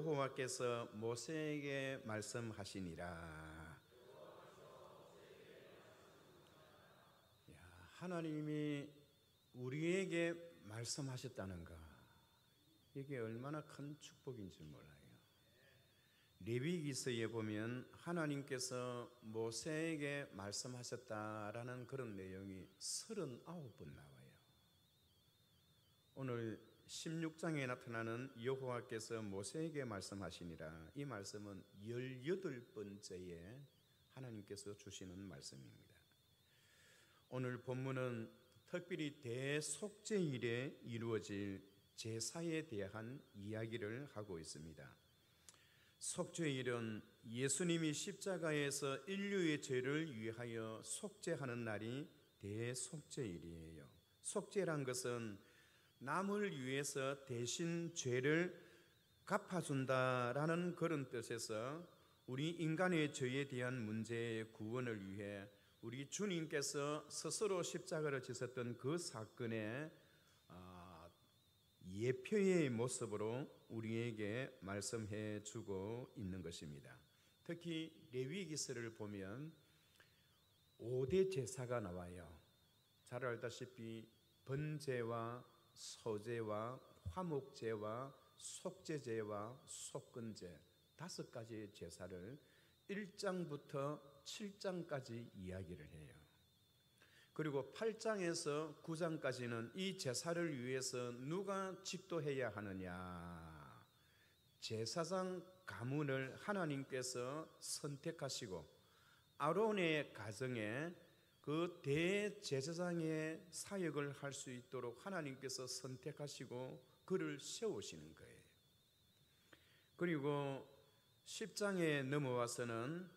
여호와께서 모세에게 말씀하시니라. 하나님이 우리에게 말씀하셨다는가, 이게 얼마나 큰 축복인지 몰라요. 레위기서에 보면 하나님께서 모세에게 말씀하셨다라는 그런 내용이 39번 나와요. 오늘 16장에 나타나는 여호와께서 모세에게 말씀하시니라, 이 말씀은 18번째에 하나님께서 주시는 말씀입니다. 오늘 본문은 특별히 대속죄일에 이루어질 제사에 대한 이야기를 하고 있습니다. 속죄일은 예수님이 십자가에서 인류의 죄를 위하여 속죄하는 날이 대속죄일이에요. 속죄란 것은 남을 위해서 대신 죄를 갚아준다라는 그런 뜻에서 우리 인간의 죄에 대한 문제의 구원을 위해 우리 주님께서 스스로 십자가를 지셨던 그 사건의 예표의 모습으로 우리에게 말씀해 주고 있는 것입니다. 특히 레위기서를 보면 5대 제사가 나와요. 잘 알다시피 번제와 소제와 화목제와 속죄제와 속건제 5가지의 제사를 1장부터 7장까지 이야기를 해요. 그리고 8장에서 9장까지는 이 제사를 위해서 누가 집도해야 하느냐, 제사장 가문을 하나님께서 선택하시고 아론의 가정에 그 대제사장의 사역을 할 수 있도록 하나님께서 선택하시고 그를 세우시는 거예요. 그리고 10장에 넘어와서는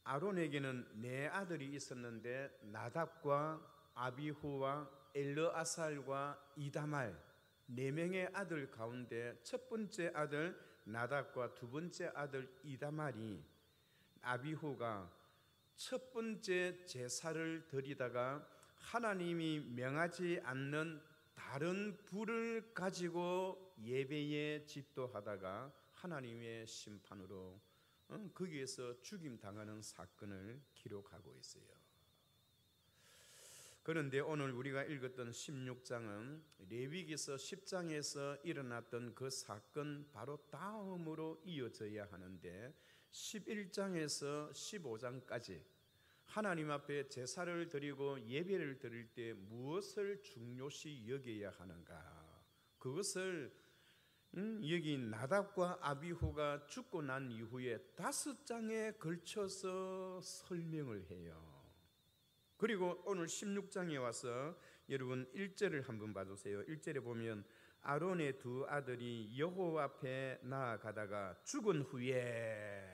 아론에게는 4아들이 있었는데 나답과 아비후와 엘르아살과 이다말 4명의 아들 가운데 첫 번째 아들 나답과 두 번째 아들 이다말이, 아비후가 첫 번째 제사를 드리다가 하나님이 명하지 않는 다른 불을 가지고 예배에 집도하다가 하나님의 심판으로 거기에서 죽임 당하는 사건을 기록하고 있어요. 그런데 오늘 우리가 읽었던 16장은 레위기서 10장에서 일어났던 그 사건 바로 다음으로 이어져야 하는데 11장에서 15장까지 하나님 앞에 제사를 드리고 예배를 드릴 때 무엇을 중요시 여겨야 하는가, 그것을 여기 나답과 아비후가 죽고 난 이후에 5장에 걸쳐서 설명을 해요. 그리고 오늘 16장에 와서 여러분 1절을 한번 봐주세요. 1절에 보면 아론의 두 아들이 여호와 앞에 나아가다가 죽은 후에,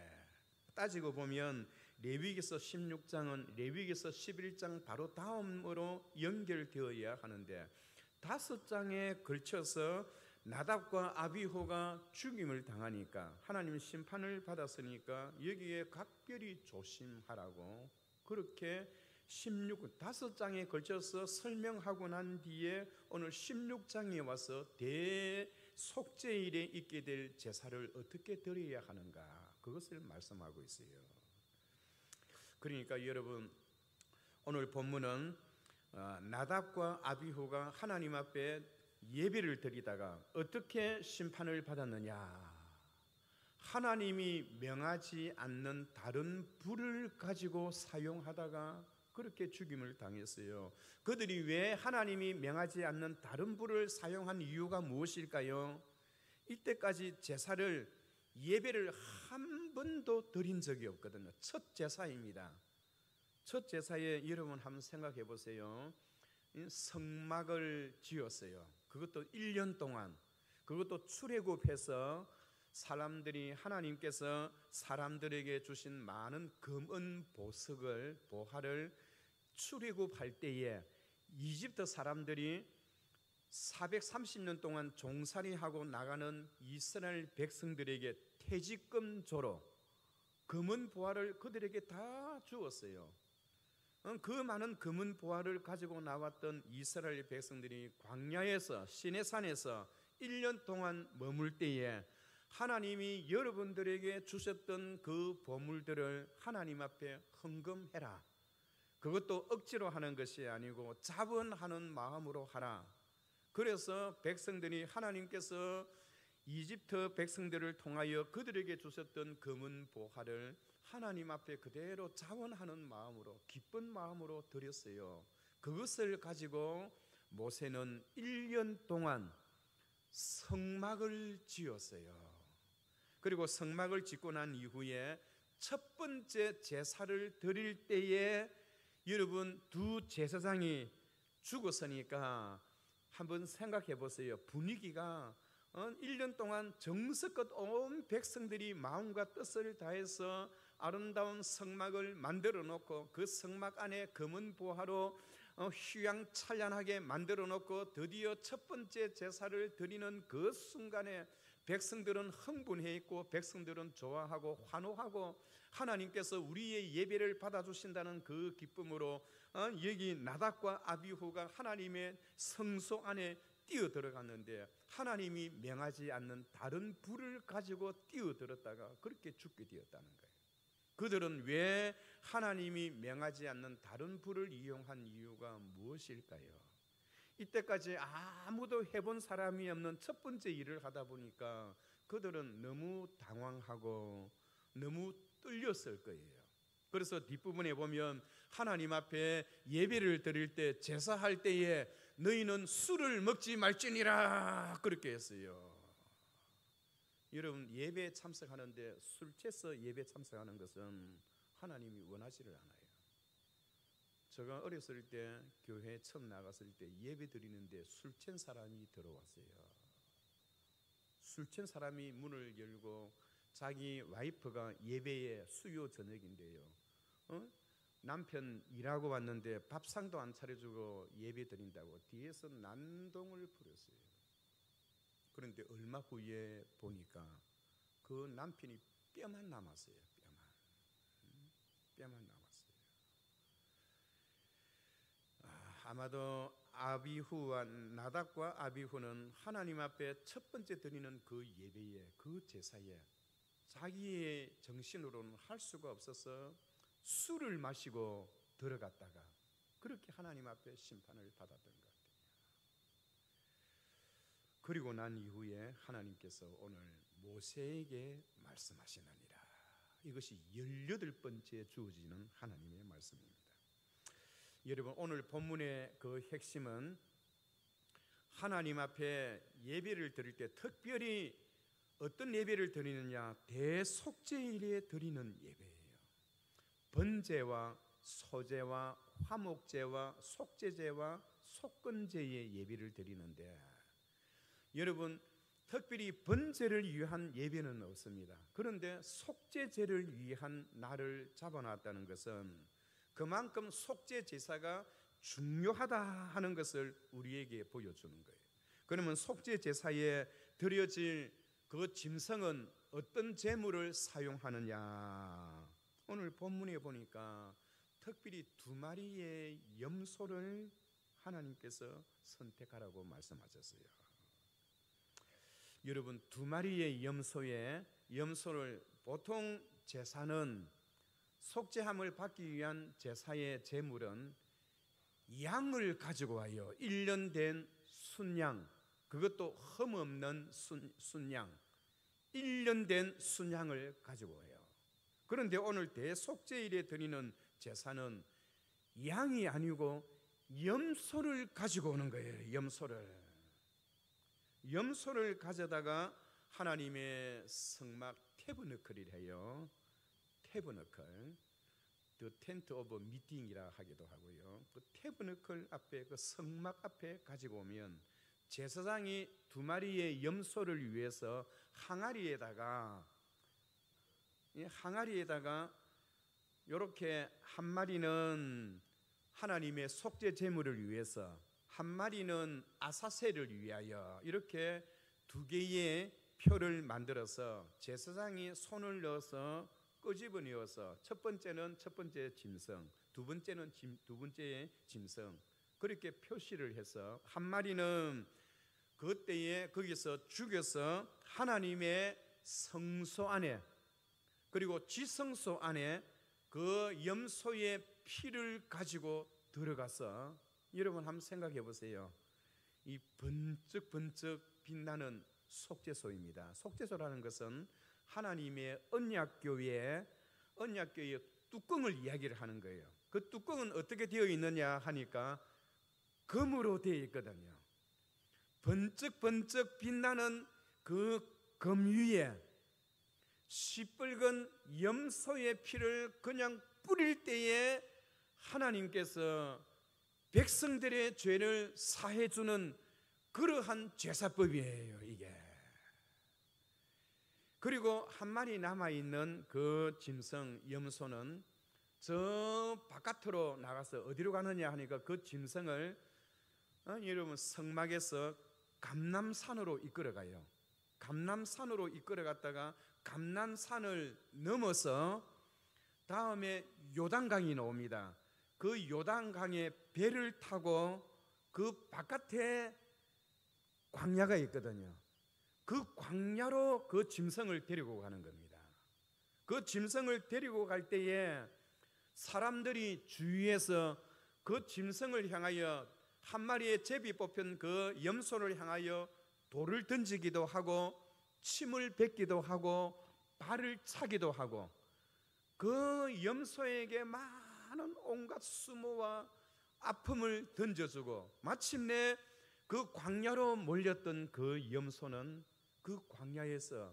따지고 보면 레위기서 16장은 레위기서 11장 바로 다음으로 연결되어야 하는데 5장에 걸쳐서 나답과 아비후가 죽임을 당하니까 하나님 심판을 받았으니까 여기에 각별히 조심하라고 그렇게 5장에 걸쳐서 설명하고 난 뒤에 오늘 16장에 와서 대속죄일에 있게 될 제사를 어떻게 드려야 하는가, 그것을 말씀하고 있어요. 그러니까 여러분, 오늘 본문은 나답과 아비후가 하나님 앞에 예배를 드리다가 어떻게 심판을 받았느냐, 하나님이 명하지 않는 다른 불을 가지고 사용하다가 그렇게 죽임을 당했어요. 그들이 왜 하나님이 명하지 않는 다른 불을 사용한 이유가 무엇일까요? 이때까지 제사를, 예배를 한 번도 드린 적이 없거든요. 첫 제사입니다. 첫 제사에 여러분 한번 생각해 보세요. 성막을 지었어요. 그것도 1년 동안, 그것도 출애굽해서 사람들이, 하나님께서 사람들에게 주신 많은 금은 보석을, 보화를 출애굽할 때에 이집트 사람들이 430년 동안 종살이하고 나가는 이스라엘 백성들에게 퇴직금조로 금은 보화를 그들에게 다 주었어요. 그 많은 금은 보화를 가지고 나왔던 이스라엘 백성들이 광야에서, 시내산에서 1년 동안 머물 때에 하나님이 여러분들에게 주셨던 그 보물들을 하나님 앞에 헌금해라. 그것도 억지로 하는 것이 아니고 자원하는 마음으로 하라. 그래서 백성들이 하나님께서 이집트 백성들을 통하여 그들에게 주셨던 금은 보화를 하나님 앞에 그대로 자원하는 마음으로, 기쁜 마음으로 드렸어요. 그것을 가지고 모세는 1년 동안 성막을 지었어요. 그리고 성막을 짓고 난 이후에 첫 번째 제사를 드릴 때에 여러분, 두 제사장이 죽었으니까 한번 생각해 보세요. 분위기가 1년 동안 정성껏 온 백성들이 마음과 뜻을 다해서 아름다운 성막을 만들어 놓고 그 성막 안에 금은 보화로 휘황찬란하게 만들어 놓고 드디어 첫 번째 제사를 드리는 그 순간에 백성들은 흥분해 있고 백성들은 좋아하고 환호하고 하나님께서 우리의 예배를 받아주신다는 그 기쁨으로 여기 나답과 아비후가 하나님의 성소 안에 뛰어들어갔는데 하나님이 명하지 않는 다른 불을 가지고 뛰어들었다가 그렇게 죽게 되었다는 거예요. 그들은 왜 하나님이 명하지 않는 다른 불을 이용한 이유가 무엇일까요? 이때까지 아무도 해본 사람이 없는 첫 번째 일을 하다 보니까 그들은 너무 당황하고 너무 떨렸을 거예요. 그래서 뒷부분에 보면 하나님 앞에 예배를 드릴 때, 제사할 때에 너희는 술을 먹지 말지니라 그렇게 했어요. 여러분, 예배에 참석하는데 술 취해서 예배 참석하는 것은 하나님이 원하지를 않아요. 제가 어렸을 때 교회에 처음 나갔을 때 예배 드리는데 술 취한 사람이 들어왔어요. 술 취한 사람이 문을 열고 자기 와이프가 예배에 수요 저녁인데요, 남편 일하고 왔는데 밥상도 안 차려주고 예배 드린다고 뒤에서 난동을 부렸어요. 그런데 얼마 후에 보니까 그 남편이 뼈만 남았어요. 뼈만 남았어요. 아마도 아비후와 나답과 아비후는 하나님 앞에 첫 번째 드리는 그 예배에, 그 제사에 자기의 정신으로는 할 수가 없어서 술을 마시고 들어갔다가 그렇게 하나님 앞에 심판을 받았던 것 같아요. 그리고 난 이후에 하나님께서 오늘 모세에게 말씀하시느니라. 이것이 18번째 주어지는 하나님의 말씀입니다. 여러분, 오늘 본문의 그 핵심은 하나님 앞에 예배를 드릴 때 특별히 어떤 예배를 드리느냐, 대속죄일에 드리는 예배예요. 번제와 소제와 화목제와 속죄제와 속건제의 예배를 드리는데, 여러분, 특별히 번제를 위한 예배는 없습니다. 그런데 속죄제를 위한 날을 잡아놨다는 것은 그만큼 속죄 제사가 중요하다 하는 것을 우리에게 보여주는 거예요. 그러면 속죄 제사에 드려질 그 짐승은 어떤 제물을 사용하느냐? 오늘 본문에 보니까 특별히 2마리의 염소를 하나님께서 선택하라고 말씀하셨어요. 여러분, 2마리의 염소를 보통 제사는 속죄함을 받기 위한 제사의 제물은 양을 가지고 와요. 1년 된 순양, 그것도 흠없는 순양, 1년 된 순양을 가지고 와요. 그런데 오늘 대속죄일에 드리는 제사는 양이 아니고 염소를 가지고 오는 거예요. 염소를 가져다가 하나님의 성막 태버너클이라 해요. 태버너클, The Tent of Meeting이라 하기도 하고요. 그 태버너클 앞에, 그 성막 앞에 가지고 오면 제사장이 2마리의 염소를 위해서 항아리에다가 이렇게 한 마리는 하나님의 속죄 제물을 위해서, 한 마리는 아사셀을 위하여 이렇게 2개의 표를 만들어서 제사장이 손을 넣어서 끄집어내어서 첫 번째는 첫 번째 짐승, 두 번째는 두 번째의 짐승, 그렇게 표시를 해서 한 마리는 그때에 거기서 죽여서 하나님의 성소 안에, 그리고 지성소 안에 그 염소의 피를 가지고 들어가서, 여러분 한번 생각해 보세요. 이 번쩍번쩍 빛나는 속죄소입니다. 속죄소라는 것은 하나님의 언약교회의 뚜껑을 이야기를 하는 거예요. 그 뚜껑은 어떻게 되어 있느냐 하니까 금으로 되어 있거든요. 번쩍번쩍 빛나는 그 금 위에 시뻘건 염소의 피를 그냥 뿌릴 때에 하나님께서 백성들의 죄를 사해 주는 그러한 제사법이에요, 이게. 그리고 한 마리 남아있는 그 짐승 염소는 저 바깥으로 나가서 어디로 가느냐 하니까 그 짐승을 여러분 성막에서 감람산으로 이끌어가요. 감람산으로 이끌어갔다가 감람산을 넘어서 다음에 요단강이 나옵니다. 그 요단강에 배를 타고 그 바깥에 광야가 있거든요. 그 광야로 그 짐승을 데리고 가는 겁니다. 그 짐승을 데리고 갈 때에 사람들이 주위에서 그 짐승을 향하여, 한 마리의 제비 뽑힌 그 염소를 향하여 돌을 던지기도 하고 침을 뱉기도 하고 발을 차기도 하고, 그 염소에게 많은 온갖 수모와 아픔을 던져주고, 마침내 그 광야로 몰렸던 그 염소는 그 광야에서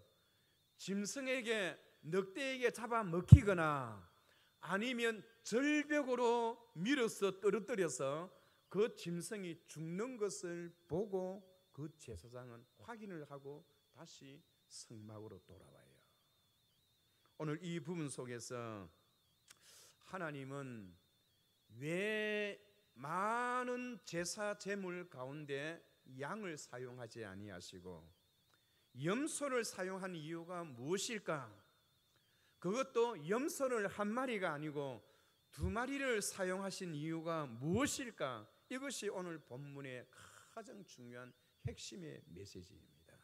짐승에게, 늑대에게 잡아 먹히거나 아니면 절벽으로 밀어서 떨어뜨려서 그 짐승이 죽는 것을 보고 그 제사장은 확인을 하고 다시 성막으로 돌아와요. 오늘 이 부분 속에서 하나님은 왜 많은 제사 제물 가운데 양을 사용하지 아니하시고 염소를 사용한 이유가 무엇일까? 그것도 염소를 한 마리가 아니고 두 마리를 사용하신 이유가 무엇일까? 이것이 오늘 본문의 가장 중요한 핵심의 메시지입니다.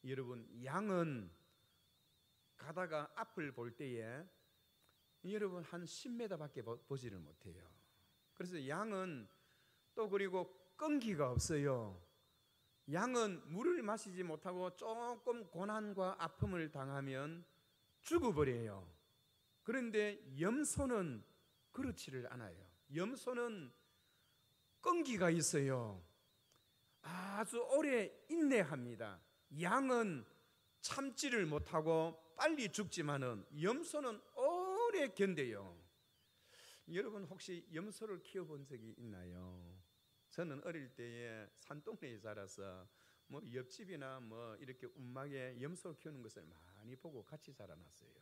여러분, 양은 가다가 앞을 볼 때에 여러분 한 10m밖에 보지를 못해요. 그래서 양은 또 그리고 끈기가 없어요. 양은 물을 마시지 못하고 조금 고난과 아픔을 당하면 죽어버려요. 그런데 염소는 그렇지를 않아요. 염소는 끈기가 있어요. 아주 오래 인내합니다. 양은 참지를 못하고 빨리 죽지만은 염소는 오래 견뎌요. 여러분 혹시 염소를 키워본 적이 있나요? 저는 어릴 때에 산동네에 자라서 뭐 옆집이나 뭐 이렇게 움막에 염소 키우는 것을 많이 보고 같이 자라났어요.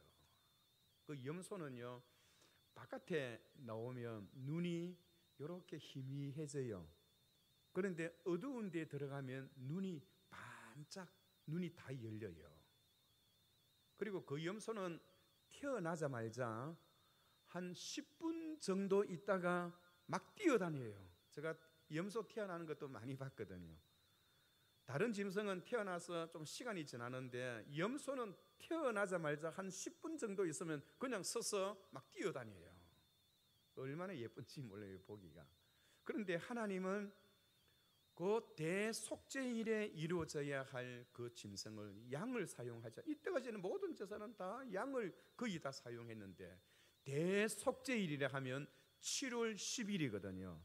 그 염소는요, 바깥에 나오면 눈이 이렇게 희미해져요. 그런데 어두운 데 들어가면 눈이 반짝, 눈이 다 열려요. 그리고 그 염소는 태어나자마자 한 10분 정도 있다가 막 뛰어다녀요. 제가 염소 태어나는 것도 많이 봤거든요. 다른 짐승은 태어나서 좀 시간이 지나는데 염소는 태어나자마자 한 10분 정도 있으면 그냥 서서 막 뛰어다녀요. 얼마나 예쁜지 몰라요, 보기가. 그런데 하나님은 그 대속죄일에 이루어져야 할 그 짐승을, 양을 사용하자. 이때까지는 모든 제사는 다 양을 거의 다 사용했는데 대속죄일이라 하면 7월 10일이거든요.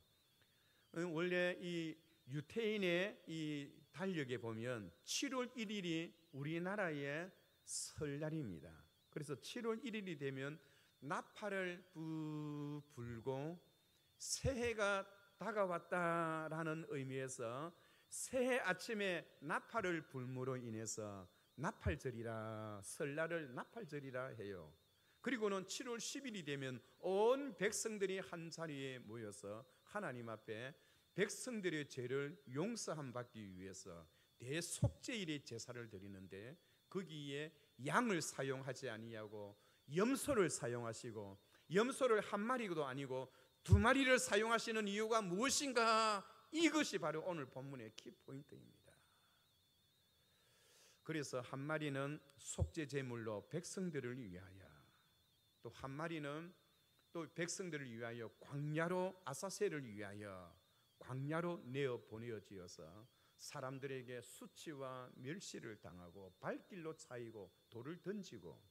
원래 이 유태인의 이 달력에 보면 7월 1일이 우리나라의 설날입니다. 그래서 7월 1일이 되면 나팔을 불고 새해가 다가왔다라는 의미에서 새해 아침에 나팔을 불므로 인해서 나팔절이라, 설날을 나팔절이라 해요. 그리고는 7월 10일이 되면 온 백성들이 한 자리에 모여서 하나님 앞에 백성들의 죄를 용서함 받기 위해서 대속죄일의 제사를 드리는데, 거기에 양을 사용하지 아니하고 염소를 사용하시고, 염소를 한 마리도 아니고 두 마리를 사용하시는 이유가 무엇인가? 이것이 바로 오늘 본문의 키포인트입니다. 그래서 한 마리는 속죄 제물로 백성들을 위하여, 또 한 마리는 또 백성들을 위하여 광야로, 아사셀을 위하여 광야로 내어 보내어지어서 사람들에게 수치와 멸시를 당하고 발길로 차이고 돌을 던지고,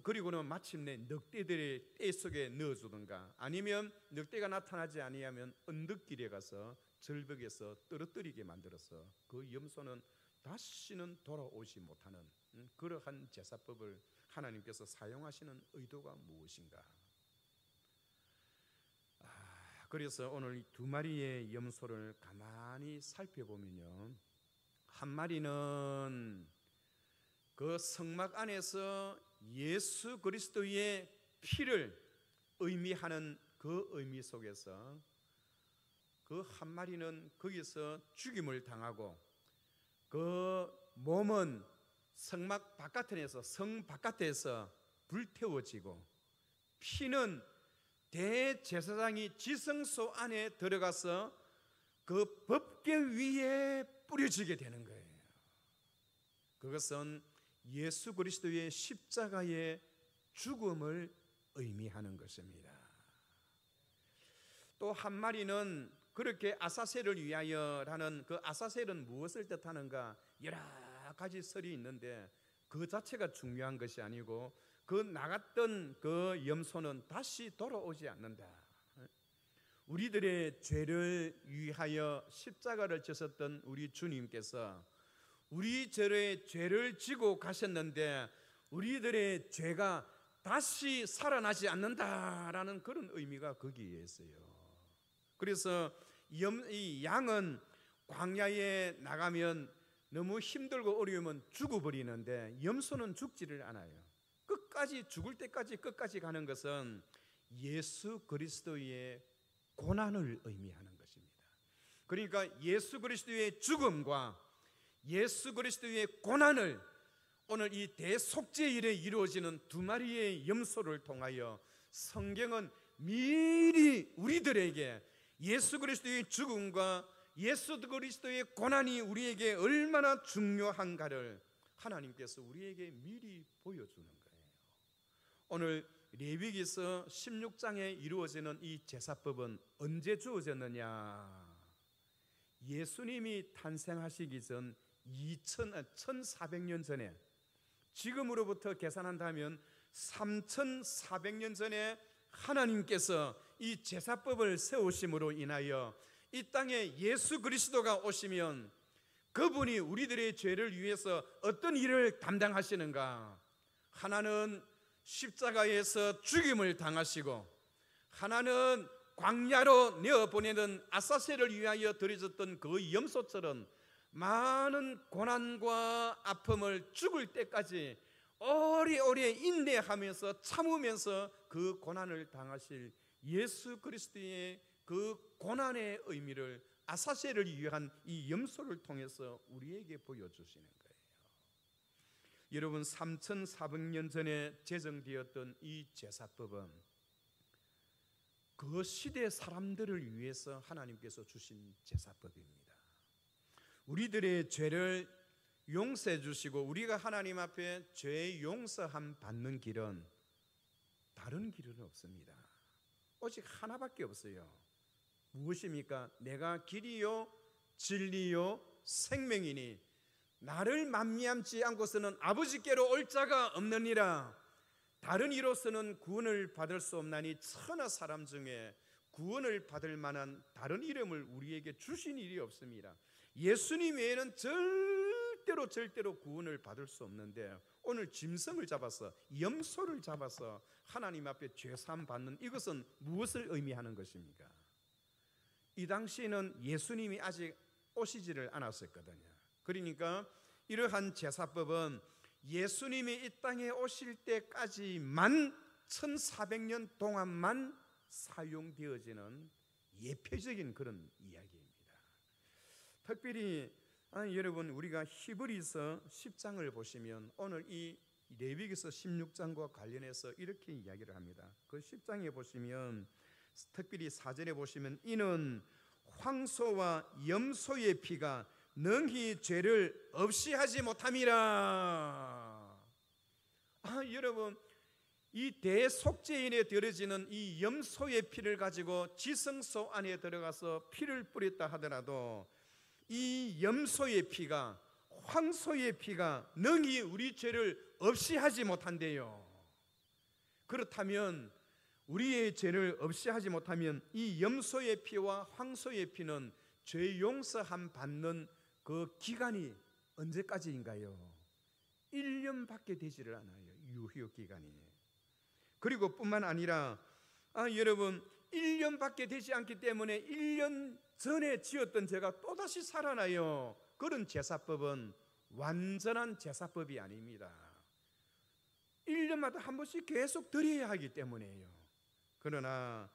그리고는 마침내 늑대들의 떼 속에 넣어주든가, 아니면 늑대가 나타나지 아니하면 언덕길에 가서 절벽에서 떨어뜨리게 만들어서 그 염소는 다시는 돌아오지 못하는 그러한 제사법을 하나님께서 사용하시는 의도가 무엇인가? 그래서 오늘 이 두 마리의 염소를 가만히 살펴보면요, 한 마리는 그 성막 안에서 예수 그리스도의 피를 의미하는 그 의미 속에서 그 한 마리는 거기서 죽임을 당하고, 그 몸은 성막 바깥에서, 성 바깥에서 불태워지고, 피는 대제사장이 지성소 안에 들어가서 그 법궤 위에 뿌려지게 되는 거예요. 그것은 예수 그리스도의 십자가의 죽음을 의미하는 것입니다. 또 한 마리는 그렇게 아사셀을 위하여라는, 그 아사셀은 무엇을 뜻하는가? 여러 가지 설이 있는데 그 자체가 중요한 것이 아니고, 그 나갔던 그 염소는 다시 돌아오지 않는다. 우리들의 죄를 위하여 십자가를 지셨던 우리 주님께서 우리들의 죄를 지고 가셨는데 우리들의 죄가 다시 살아나지 않는다라는 그런 의미가 거기에 있어요. 그래서 이 양은 광야에 나가면 너무 힘들고 어려우면 죽어버리는데 염소는 죽지를 않아요. 끝까지, 죽을 때까지 끝까지 가는 것은 예수 그리스도의 고난을 의미하는 것입니다. 그러니까 예수 그리스도의 죽음과 예수 그리스도의 고난을 오늘 이 대속죄일에 이루어지는 두 마리의 염소를 통하여 성경은 미리 우리들에게 예수 그리스도의 죽음과 예수 그리스도의 고난이 우리에게 얼마나 중요한가를 하나님께서 우리에게 미리 보여주는 거예요. 오늘 레위기서 16장에 이루어지는 이 제사법은 언제 주어졌느냐? 예수님이 탄생하시기 전 1400년 전에, 지금으로부터 계산한다면 3400년 전에 하나님께서 이 제사법을 세우심으로 인하여 이 땅에 예수 그리스도가 오시면 그분이 우리들의 죄를 위해서 어떤 일을 담당하시는가? 하나는 십자가에서 죽임을 당하시고, 하나는 광야로 내어보내는 아사셀을 위하여 드려졌던 그 염소처럼 많은 고난과 아픔을 죽을 때까지 오래오래 인내하면서 참으면서 그 고난을 당하실 예수 그리스도의 그 고난의 의미를 아사셀을 위한 이 염소를 통해서 우리에게 보여주시는 거예요. 여러분, 3400년 전에 제정되었던 이 제사법은 그 시대 사람들을 위해서 하나님께서 주신 제사법입니다. 우리들의 죄를 용서해 주시고 우리가 하나님 앞에 죄 용서함 받는 길은 다른 길은 없습니다. 오직 하나밖에 없어요. 무엇입니까? 내가 길이요 진리요 생명이니 나를 만미함지 않고서는 아버지께로 올 자가 없느니라. 다른 이로서는 구원을 받을 수 없나니 천하 사람 중에 구원을 받을 만한 다른 이름을 우리에게 주신 일이 없습니다. 예수님 외에는 절대로 구원을 받을 수 없는데, 오늘 짐승을 잡아서, 염소를 잡아서 하나님 앞에 죄사함 받는 이것은 무엇을 의미하는 것입니까? 이 당시에는 예수님이 아직 오시지를 않았었거든요. 그러니까 이러한 제사법은 예수님이 이 땅에 오실 때까지만 1400년 동안만 사용되어지는 예표적인 그런 이야기입니다. 특별히 여러분, 우리가 히브리서 10장을 보시면 오늘 이 레위기서 16장과 관련해서 이렇게 이야기를 합니다. 그 10장에 보시면 특별히 4절에 보시면 이는 황소와 염소의 피가 능히 죄를 없이 하지 못함이라. 여러분, 이 대속죄인에 들어지는 이 염소의 피를 가지고 지성소 안에 들어가서 피를 뿌렸다 하더라도 이 염소의 피가, 황소의 피가 능히 우리 죄를 없이 하지 못한대요. 그렇다면 우리의 죄를 없이 하지 못하면 이 염소의 피와 황소의 피는 죄 용서함 받는 그 기간이 언제까지인가요? 1년밖에 되지를 않아요. 유효 기간이. 그리고 뿐만 아니라 여러분, 1년밖에 되지 않기 때문에 1년 전에 지었던 죄가 또다시 살아나요. 그런 제사법은 완전한 제사법이 아닙니다. 1년마다 한 번씩 계속 드려야 하기 때문에요. 그러나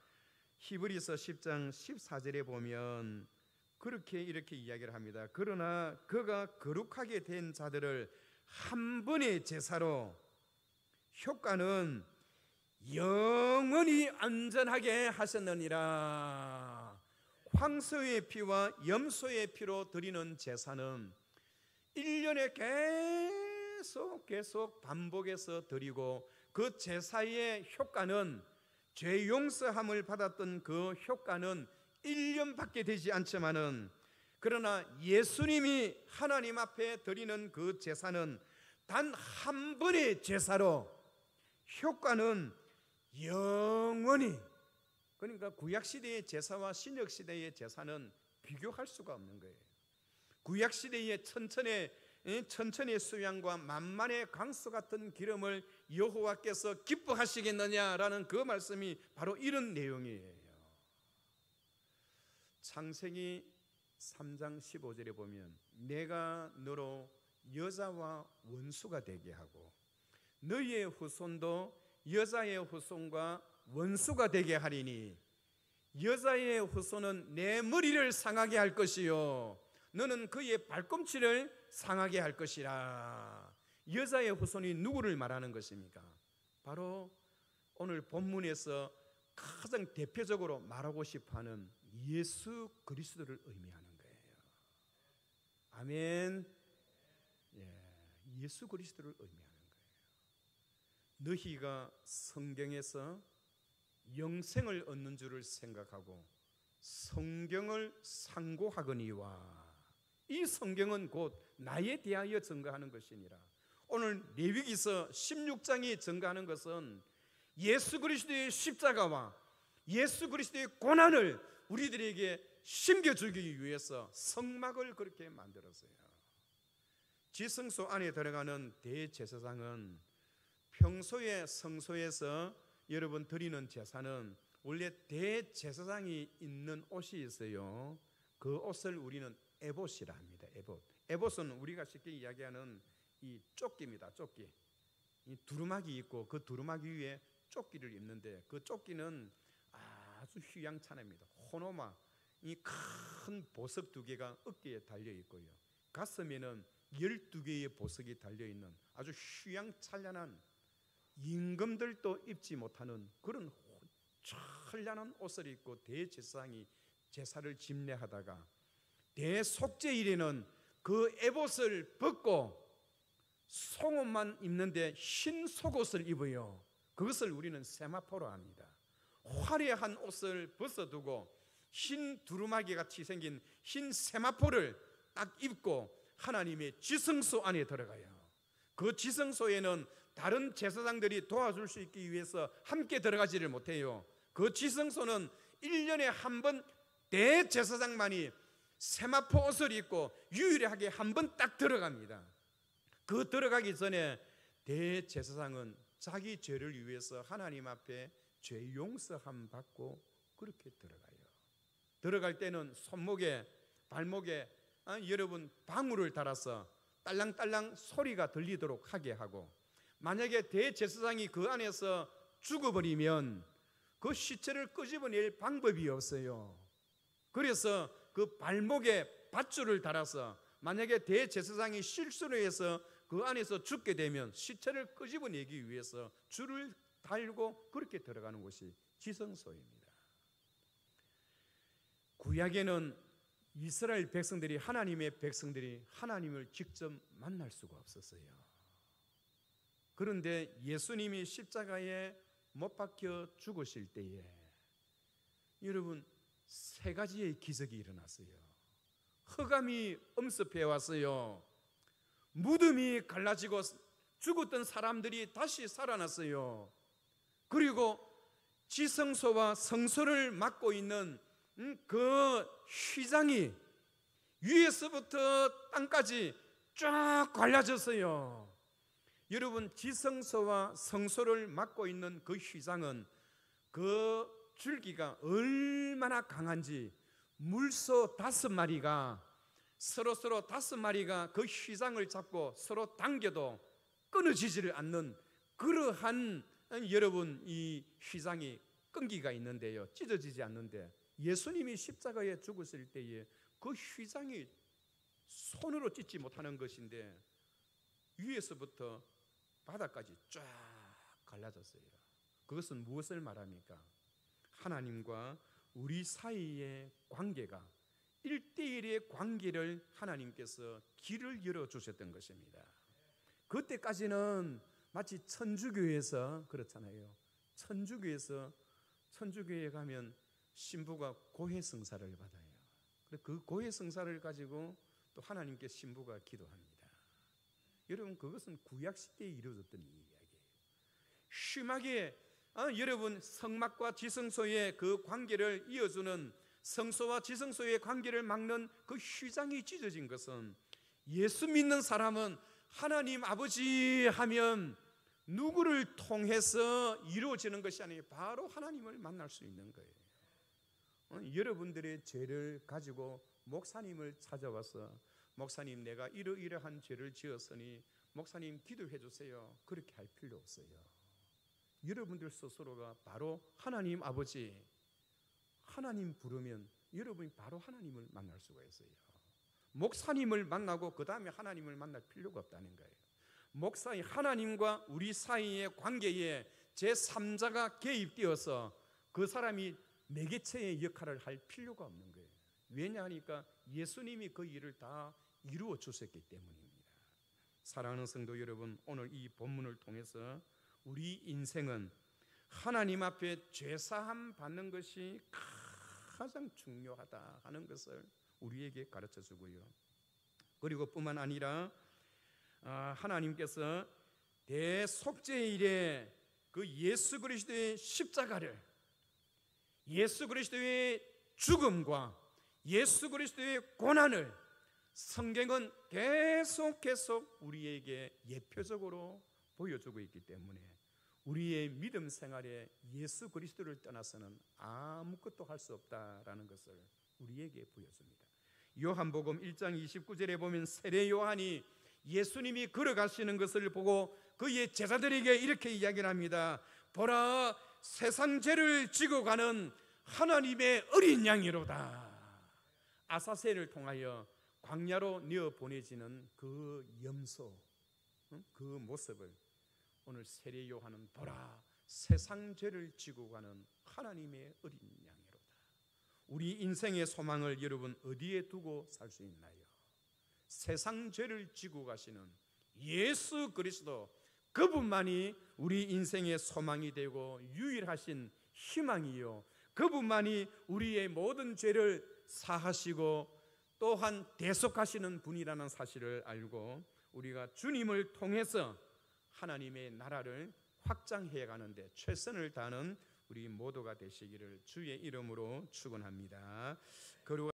히브리서 10장 14절에 보면 이렇게 이야기를 합니다. 그러나 그가 거룩하게 된 자들을 한 번의 제사로 효과는 영원히 안전하게 하셨느니라. 황소의 피와 염소의 피로 드리는 제사는 1년에 계속 반복해서 드리고 그 제사의 효과는, 죄 용서함을 받았던 그 효과는 1년밖에 되지 않지만은, 그러나 예수님이 하나님 앞에 드리는 그 제사는 단 한 번의 제사로 효과는 영원히, 그러니까 구약시대의 제사와 신약시대의 제사는 비교할 수가 없는 거예요. 구약시대의 천천의 수양과 만만의 강수 같은 기름을 여호와께서 기뻐하시겠느냐라는 그 말씀이 바로 이런 내용이에요. 창세기 3장 15절에 보면 내가 너로 여자와 원수가 되게 하고 너희의 후손도 여자의 후손과 원수가 되게 하리니 여자의 후손은 내 머리를 상하게 할 것이요 너는 그의 발꿈치를 상하게 할 것이라. 여자의 후손이 누구를 말하는 것입니까? 바로 오늘 본문에서 가장 대표적으로 말하고 싶어하는 예수 그리스도를 의미하는 거예요. 아멘. 예수 그리스도를 의미하는 거예요. 너희가 성경에서 영생을 얻는 줄을 생각하고 성경을 상고하거니와, 이 성경은 곧 나에 대하여 증거하는 것이니라. 오늘 레위기서 16장이 증거하는 것은 예수 그리스도의 십자가와 예수 그리스도의 고난을 우리들에게 심겨주기 위해서 성막을 그렇게 만들었어요. 지성소 안에 들어가는 대제사장은 평소에 성소에서 여러분 드리는 제사는 원래 대제사장이 입는 옷이 있어요. 그 옷을 우리는 에봇이라 합니다. 에봇은 우리가 쉽게 이야기하는 이 조끼입니다. 조끼. 이 두루마기 있고 그 두루마기 위에 조끼를 입는데 그 조끼는 아주 휘황찬합니다. 호노마, 이 큰 보석 2개가 어깨에 달려 있고요. 가슴에는 12개의 보석이 달려 있는 아주 휘황찬란한, 임금들도 입지 못하는 그런 찬란한 옷을 입고 대제사장이 제사를 집례하다가 대속죄일에는 그 에봇을 벗고 속옷만 입는데 흰 속옷을 입어요. 그것을 우리는 세마포로 합니다. 화려한 옷을 벗어두고 흰 두루마기 같이 생긴 흰 세마포를 딱 입고 하나님의 지성소 안에 들어가요. 그 지성소에는 다른 제사장들이 도와줄 수 있기 위해서 함께 들어가지를 못해요. 그 지성소는 1년에 한 번 대제사장만이 세마포 옷을 입고 유일하게 한 번 딱 들어갑니다. 그 들어가기 전에 대제사장은 자기 죄를 위해서 하나님 앞에 죄 용서함 받고 그렇게 들어가요. 들어갈 때는 손목에 발목에 여러분 방울을 달아서 딸랑딸랑 소리가 들리도록 하게 하고, 만약에 대제사장이 그 안에서 죽어버리면 그 시체를 끄집어낼 방법이 없어요. 그래서 그 발목에 밧줄을 달아서 만약에 대제사장이 실수로 해서 그 안에서 죽게 되면 시체를 끄집어내기 위해서 줄을 달고 그렇게 들어가는 곳이 지성소입니다. 구약에는 이스라엘 백성들이, 하나님의 백성들이 하나님을 직접 만날 수가 없었어요. 그런데 예수님이 십자가에 못 박혀 죽으실 때에 여러분 세 가지의 기적이 일어났어요. 흑암이 엄습해 왔어요. 무덤이 갈라지고 죽었던 사람들이 다시 살아났어요. 그리고 지성소와 성소를 막고 있는 그 휘장이 위에서부터 땅까지 쫙 갈라졌어요. 여러분, 지성소와 성소를 막고 있는 그 휘장은 그 줄기가 얼마나 강한지 물소 5마리가 서로 5마리가 그 휘장을 잡고 서로 당겨도 끊어지지를 않는 그러한 여러분 이 휘장이 끈기가 있는데요, 찢어지지 않는데 예수님이 십자가에 죽었을 때에 그 휘장이 손으로 찢지 못하는 것인데 위에서부터 바닥까지 쫙 갈라졌어요. 그것은 무엇을 말합니까? 하나님과 우리 사이의 관계가 1대1의 관계를 하나님께서 길을 열어주셨던 것입니다. 그때까지는 마치 천주교에서 그렇잖아요. 천주교에 가면 신부가 고해성사를 받아요. 그 고해성사를 가지고 또 하나님께 신부가 기도합니다. 여러분, 그것은 구약시대에 이루어졌던 이야기예요. 심하게 여러분 성막과 지성소의 그 관계를 이어주는, 성소와 지성소의 관계를 막는 그 휘장이 찢어진 것은 예수 믿는 사람은 하나님 아버지 하면 누구를 통해서 이루어지는 것이 아니에요. 바로 하나님을 만날 수 있는 거예요. 여러분들의 죄를 가지고 목사님을 찾아와서 목사님, 내가 이러이러한 죄를 지었으니 목사님 기도해 주세요, 그렇게 할 필요 없어요. 여러분들 스스로가 바로 하나님 아버지, 하나님 부르면 여러분이 바로 하나님을 만날 수가 있어요. 목사님을 만나고 그 다음에 하나님을 만날 필요가 없다는 거예요. 목사의 하나님과 우리 사이의 관계에 제3자가 개입되어서 그 사람이 매개체의 역할을 할 필요가 없는 거예요. 왜냐하니까 예수님이 그 일을 다 이루어 주셨기 때문입니다. 사랑하는 성도 여러분, 오늘 이 본문을 통해서 우리 인생은 하나님 앞에 죄사함 받는 것이 가장 중요하다 하는 것을 우리에게 가르쳐 주고요. 그리고 뿐만 아니라 하나님께서 대속죄일에 그 예수 그리스도의 십자가를, 예수 그리스도의 죽음과 예수 그리스도의 고난을 성경은 계속 우리에게 예표적으로 보여주고 있기 때문에 우리의 믿음 생활에 예수 그리스도를 떠나서는 아무것도 할 수 없다라는 것을 우리에게 보여줍니다. 요한복음 1장 29절에 보면 세례 요한이 예수님이 걸어가시는 것을 보고 그의 제자들에게 이렇게 이야기를 합니다. 보라, 세상 죄를 지고 가는 하나님의 어린 양이로다. 아사셀을 통하여 광야로 내어 보내지는 그 염소, 그 모습을 오늘 세례 요한은 보라, 세상 죄를 지고 가는 하나님의 어린 양이로다. 우리 인생의 소망을 여러분 어디에 두고 살 수 있나요? 세상 죄를 지고 가시는 예수 그리스도, 그분만이 우리 인생의 소망이 되고 유일하신 희망이요, 그분만이 우리의 모든 죄를 사하시고 또한 대속하시는 분이라는 사실을 알고 우리가 주님을 통해서 하나님의 나라를 확장해 가는데 최선을 다하는 우리 모두가 되시기를 주의 이름으로 축원합니다. 그리고